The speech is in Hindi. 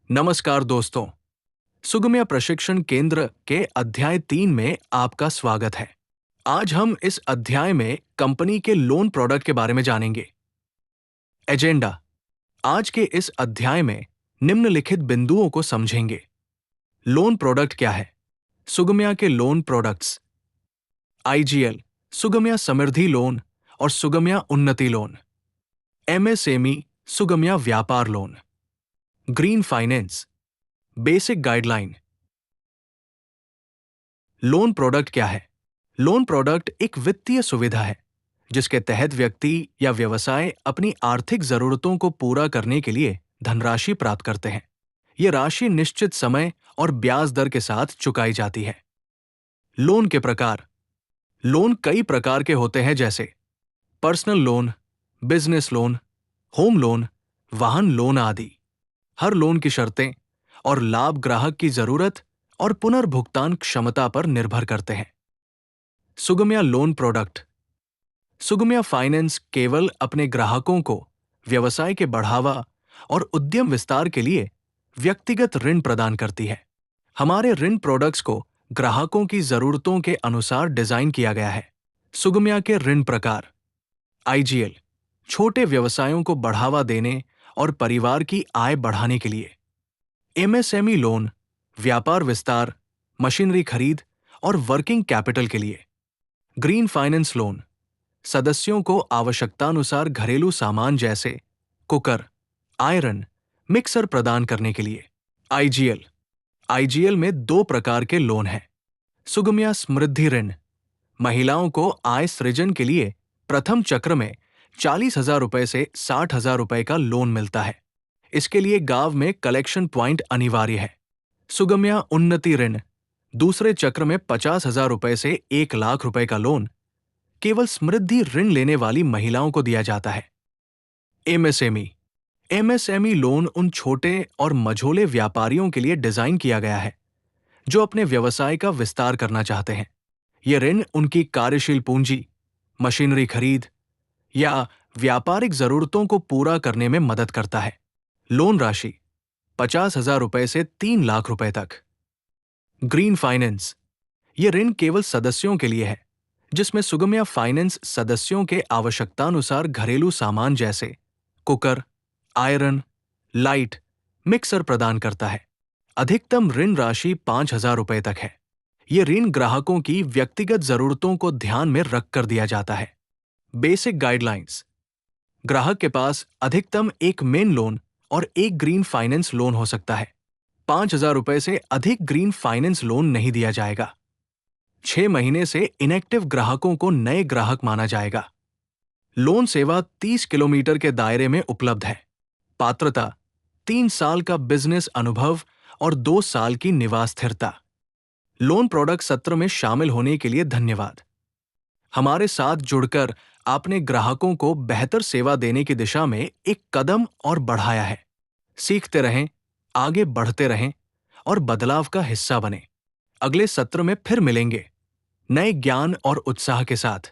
नमस्कार दोस्तों, सुगम्या प्रशिक्षण केंद्र के अध्याय 3 में आपका स्वागत है। आज हम इस अध्याय में कंपनी के लोन प्रोडक्ट के बारे में जानेंगे। एजेंडा: आज के इस अध्याय में निम्नलिखित बिंदुओं को समझेंगे। लोन प्रोडक्ट क्या है? सुगम्या के लोन प्रोडक्ट्स: आईजीएल सुगम्या समृद्धि लोन और सुगम्या उन्नति लोन। एमएसएमई सुगम्या व्यापार loan. Green finance basic guideline. Loan product क्या है? लोन प्रोडक्ट एक वित्तीय सुविधा है जिसके तहत व्यक्ति या व्यवसाय अपनी आर्थिक जरूरतों को पूरा करने के लिए धनराशि प्राप्त करते हैं। यह राशि निश्चित समय और ब्याज दर के साथ चुकाई जाती है। लोन के प्रकार: लोन कई प्रकार के होते हैं, जैसे personal loan, business loan, home loan, वाहन लोन आदि। हर लोन की शर्तें और लाभ ग्राहक की जरूरत और पुनर्भुगतान क्षमता पर निर्भर करते हैं। Sugamya loan product: Sugamya finance केवल अपने ग्राहकों को व्यवसाय के बढ़ावा और उद्यम विस्तार के लिए व्यक्तिगत ऋण प्रदान करती है। हमारे ऋण प्रोडक्ट्स को ग्राहकों की जरूरतों के अनुसार डिजाइन किया गया है। सुगम्या के ऋण प्रकार: आईजीएल छोटे व्यवसायों को बढ़ावा देने और परिवार की आय बढ़ाने के लिए। एमएसएमई लोन व्यापार विस्तार, मशीनरी खरीद और वर्किंग कैपिटल के लिए। ग्रीन फाइनेंस लोन सदस्यों को आवश्यकतानुसार घरेलू सामान जैसे कुकर, आयरन, मिक्सर प्रदान करने के लिए। आईजीएल आईजीएल में 2 प्रकार के लोन हैं। सुगम्या समृद्धि ऋण महिलाओं को आय सृजन के लिए प्रथम चक्र में 40,000 रुपए से 60,000 रुपए का लोन मिलता है। इसके लिए गांव में कलेक्शन प्वाइंट अनिवार्य है। सुगम्या उन्नति ऋण दूसरे चक्र में 50,000 रुपए से 1 लाख रुपए का लोन केवल समृद्धि ऋण लेने वाली महिलाओं को दिया जाता है। एमएसएमई लोन उन छोटे और मझोले व्यापारियों के लिए डिजाइन किया गया है जो अपने व्यवसाय का विस्तार करना चाहते हैं। यह ऋण उनकी कार्यशील पूंजी, मशीनरी खरीद या व्यापारिक जरूरतों को पूरा करने में मदद करता है। लोन राशि 50,000 रुपए से 3 लाख रुपए तक। ग्रीन फाइनेंस यह ऋण केवल सदस्यों के लिए है, जिसमें सुगम्या फाइनेंस सदस्यों के आवश्यकतानुसार घरेलू सामान जैसे कुकर, आयरन, लाइट, मिक्सर प्रदान करता है। अधिकतम ऋण राशि 5,000 रुपए तक है। यह ऋण ग्राहकों की व्यक्तिगत जरूरतों को ध्यान में रखकर दिया जाता है। बेसिक गाइडलाइंस: ग्राहक के पास अधिकतम एक मेन लोन और एक ग्रीन फाइनेंस लोन हो सकता है। 5,000 रुपए से अधिक ग्रीन फाइनेंस लोन नहीं दिया जाएगा। 6 महीने से इनएक्टिव ग्राहकों को नए ग्राहक माना जाएगा। लोन सेवा 30 किलोमीटर के दायरे में उपलब्ध है। पात्रता: 3 साल का बिजनेस अनुभव और 2 साल की निवास स्थिरता। लोन प्रोडक्ट सत्र में शामिल होने के लिए धन्यवाद। हमारे साथ जुड़कर आपने ग्राहकों को बेहतर सेवा देने की दिशा में एक कदम और बढ़ाया है। सीखते रहें, आगे बढ़ते रहें और बदलाव का हिस्सा बने। अगले सत्र में फिर मिलेंगे, नए ज्ञान और उत्साह के साथ।